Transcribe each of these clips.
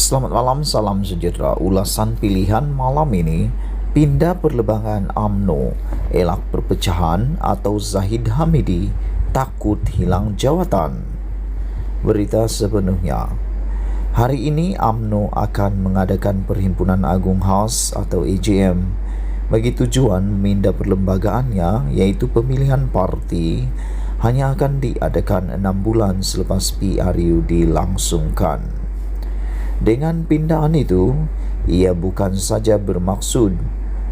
Selamat malam, salam sejahtera. Ulasan pilihan malam ini, pindah perlembagaan UMNO, elak perpecahan atau Zahid Hamidi takut hilang jawatan. Berita sepenuhnya. Hari ini UMNO akan mengadakan Perhimpunan Agung Khas atau AGM bagi tujuan memindah perlembagaannya, iaitu pemilihan parti hanya akan diadakan 6 bulan selepas PRU dilangsungkan. Dengan pindahan itu, ia bukan saja bermaksud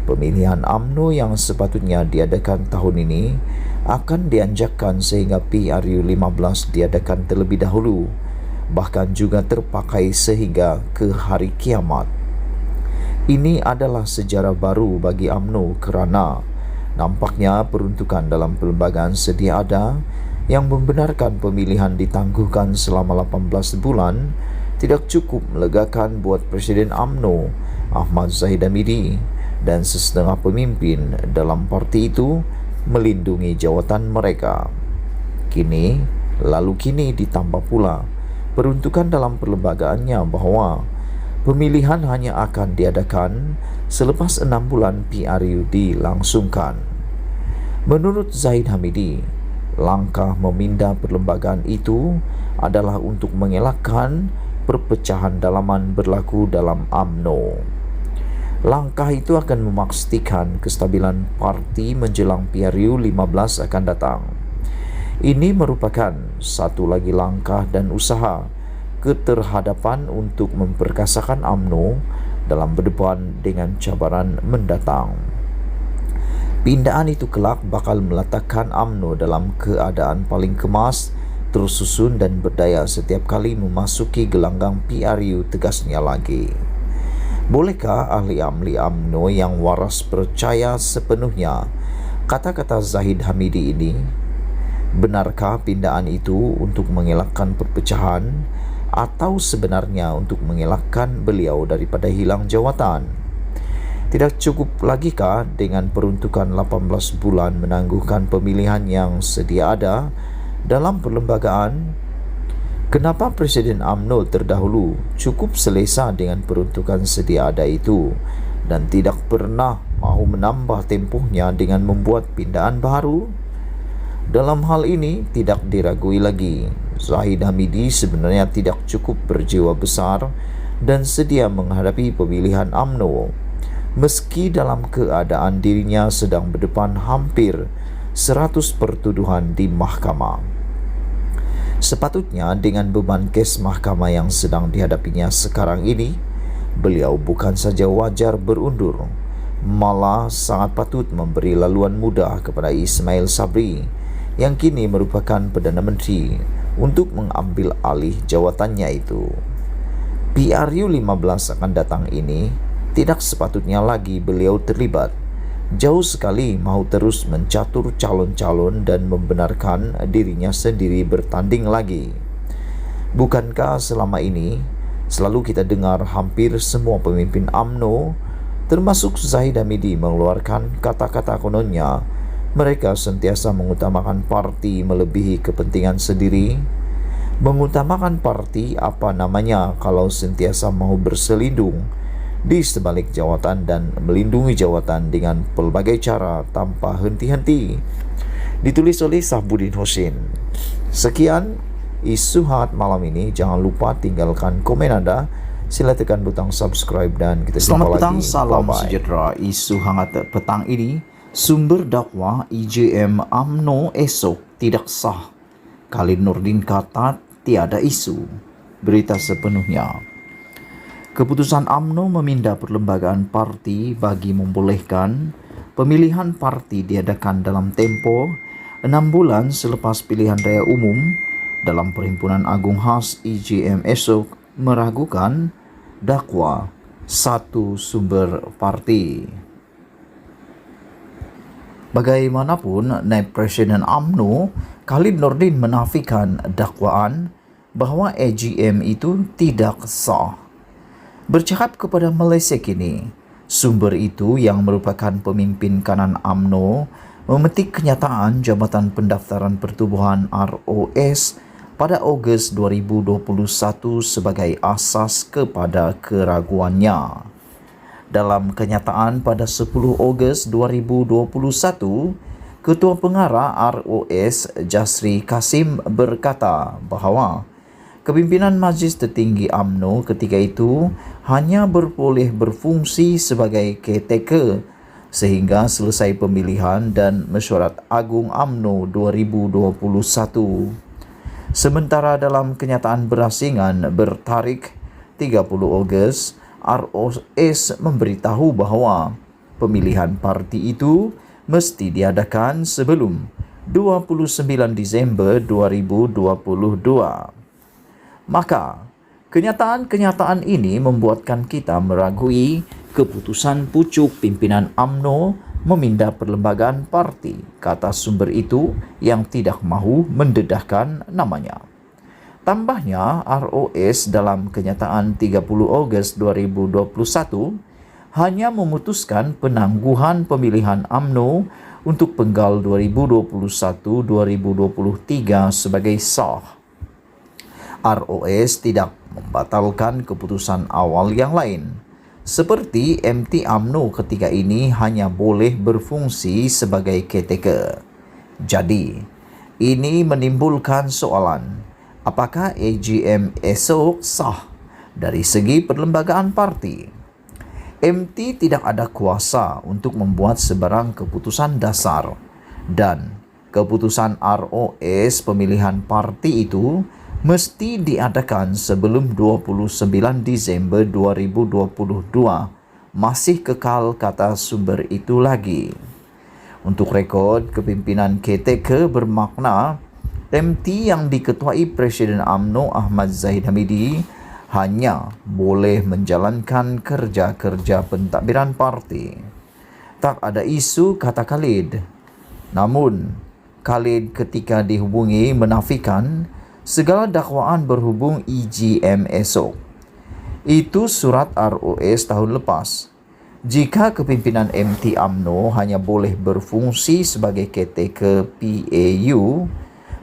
pemilihan UMNO yang sepatutnya diadakan tahun ini akan dianjakkan sehingga PRU 15 diadakan terlebih dahulu, bahkan juga terpakai sehingga ke hari kiamat. Ini adalah sejarah baru bagi UMNO kerana nampaknya peruntukan dalam perlembagaan sedia ada yang membenarkan pemilihan ditangguhkan selama 18 bulan tidak cukup melegakan buat Presiden UMNO Ahmad Zahid Hamidi dan sesetengah pemimpin dalam parti itu melindungi jawatan mereka. Kini ditambah pula peruntukan dalam perlembagaannya bahawa pemilihan hanya akan diadakan selepas 6 bulan PRU dilangsungkan. Menurut Zahid Hamidi, langkah memindah perlembagaan itu adalah untuk mengelakkan perpecahan dalaman berlaku dalam UMNO. Langkah itu akan memastikan kestabilan parti menjelang PRU 15 akan datang. Ini merupakan satu lagi langkah dan usaha keterhadapan untuk memperkasakan UMNO dalam berdepan dengan cabaran mendatang. Pindahan itu kelak bakal meletakkan UMNO dalam keadaan paling kemas, tersusun dan berdaya setiap kali memasuki gelanggang PRU, tegasnya lagi. Bolehkah ahli UMNO yang waras percaya sepenuhnya kata-kata Zahid Hamidi ini? Benarkah pindahan itu untuk mengelakkan perpecahan atau sebenarnya untuk mengelakkan beliau daripada hilang jawatan? Tidak cukup lagikah dengan peruntukan 18 bulan menangguhkan pemilihan yang sedia ada dalam perlembagaan? Kenapa Presiden UMNO terdahulu cukup selesa dengan peruntukan sedia ada itu dan tidak pernah mahu menambah tempohnya dengan membuat pindahan baru? Dalam hal ini tidak diragui lagi, Zahid Hamidi sebenarnya tidak cukup berjiwa besar dan sedia menghadapi pemilihan UMNO, meski dalam keadaan dirinya sedang berdepan hampir 100 pertuduhan di mahkamah. Sepatutnya dengan beban kes mahkamah yang sedang dihadapinya sekarang ini, beliau bukan saja wajar berundur, malah sangat patut memberi laluan mudah kepada Ismail Sabri yang kini merupakan Perdana Menteri untuk mengambil alih jawatannya itu. PRU 15 akan datang ini tidak sepatutnya lagi beliau terlibat. Jauh sekali mahu terus mencatur calon-calon dan membenarkan dirinya sendiri bertanding lagi. Bukankah selama ini selalu kita dengar hampir semua pemimpin UMNO termasuk Zahid Hamidi mengeluarkan kata-kata kononnya mereka sentiasa mengutamakan parti melebihi kepentingan sendiri? Mengutamakan parti apa namanya kalau sentiasa mahu berselindung di sebalik jawatan dan melindungi jawatan dengan pelbagai cara tanpa henti-henti. Ditulis oleh Sahbudin Husin. Sekian isu hangat malam ini. Jangan lupa tinggalkan komen Anda. Sila tekan butang subscribe dan kita jumpa lagi. Selamat petang, salam Bye-bye. sejahtera. Isu hangat petang ini, sumber dakwah AGM UMNO esok tidak sah. Khalid Nurdin kata tiada isu. Berita sepenuhnya. Keputusan UMNO memindah perlembagaan parti bagi membolehkan pemilihan parti diadakan dalam tempo 6 bulan selepas pilihan raya umum dalam Perhimpunan Agung Khas AGM esok meragukan dakwa satu sumber parti. Bagaimanapun, Naib Presiden UMNO Khalid Nurdin menafikan dakwaan bahawa AGM itu tidak sah. Bercakap kepada Malaysia Kini, sumber itu yang merupakan pemimpin kanan UMNO memetik kenyataan Jabatan Pendaftaran Pertubuhan ROS pada Ogos 2021 sebagai asas kepada keraguannya. Dalam kenyataan pada 10 Ogos 2021, Ketua Pengarah ROS Jasri Kasim berkata bahawa kepimpinan Majlis Tertinggi UMNO ketika itu hanya boleh berfungsi sebagai caretaker sehingga selesai pemilihan dan mesyuarat agung UMNO 2021. Sementara dalam kenyataan berasingan bertarikh 30 Ogos, ROS memberitahu bahawa pemilihan parti itu mesti diadakan sebelum 29 Disember 2022. Maka, kenyataan-kenyataan ini membuatkan kita meragui keputusan pucuk pimpinan UMNO memindah perlembagaan parti, kata sumber itu yang tidak mahu mendedahkan namanya. Tambahnya, ROS dalam kenyataan 30 Ogos 2021 hanya memutuskan penangguhan pemilihan UMNO untuk penggal 2021-2023 sebagai sah. ROS tidak membatalkan keputusan awal yang lain. Seperti MT UMNO ketika ini hanya boleh berfungsi sebagai caretaker. Jadi, ini menimbulkan soalan, apakah AGM esok sah dari segi perlembagaan parti? MT tidak ada kuasa untuk membuat sebarang keputusan dasar dan keputusan ROS pemilihan parti itu mesti diadakan sebelum 29 Disember 2022. Masih kekal, kata sumber itu lagi. Untuk rekod, kepimpinan caretaker bermakna MT yang diketuai Presiden UMNO Ahmad Zahid Hamidi hanya boleh menjalankan kerja-kerja pentadbiran parti. Tak ada isu, kata Khalid. Namun, Khalid ketika dihubungi menafikan segala dakwaan berhubung EGM esok. Itu surat ROS tahun lepas. Jika kepimpinan MT UMNO hanya boleh berfungsi sebagai caretaker PAU,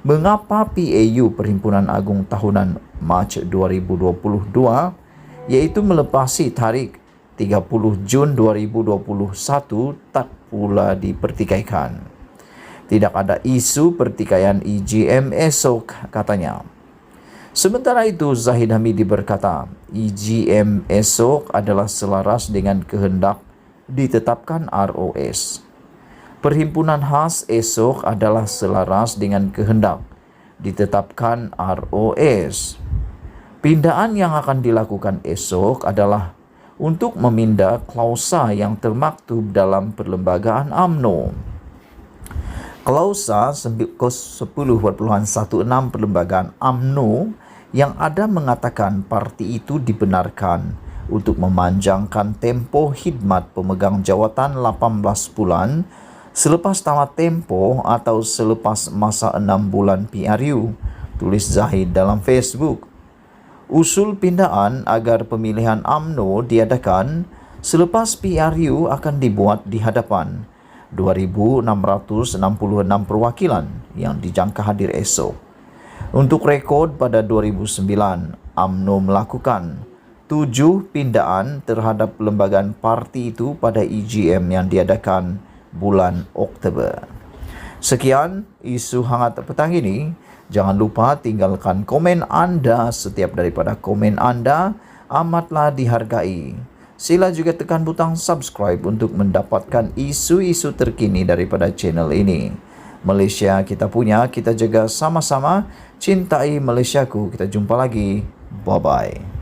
mengapa PAU Perhimpunan Agung Tahunan Mac 2022 iaitu melepasi tarikh 30 Jun 2021 tak pula dipertikaikan? Tidak ada isu pertikaian EGM esok, katanya. Sementara itu, Zahid Hamidi berkata, EGM esok adalah selaras dengan kehendak ditetapkan ROS. Perhimpunan khas esok adalah selaras dengan kehendak ditetapkan ROS. Pindaan yang akan dilakukan esok adalah untuk memindah klausa yang termaktub dalam perlembagaan UMNO. Klausa 10.16 perlembagaan UMNO yang ada mengatakan parti itu dibenarkan untuk memanjangkan tempoh khidmat pemegang jawatan 18 bulan selepas tamat tempoh atau selepas masa 6 bulan PRU, tulis Zahid dalam Facebook. Usul pindaan agar pemilihan UMNO diadakan selepas PRU akan dibuat di hadapan 2,666 perwakilan yang dijangka hadir esok. Untuk rekod, pada 2009, UMNO melakukan 7 pindaan terhadap perlembagaan parti itu pada EGM yang diadakan bulan Oktober. Sekian isu hangat petang ini. Jangan lupa tinggalkan komen anda. Setiap daripada komen anda amatlah dihargai. Sila juga tekan butang subscribe untuk mendapatkan isu-isu terkini daripada channel ini. Malaysia kita punya, kita jaga sama-sama. Cintai Malaysiaku. Kita jumpa lagi. Bye-bye.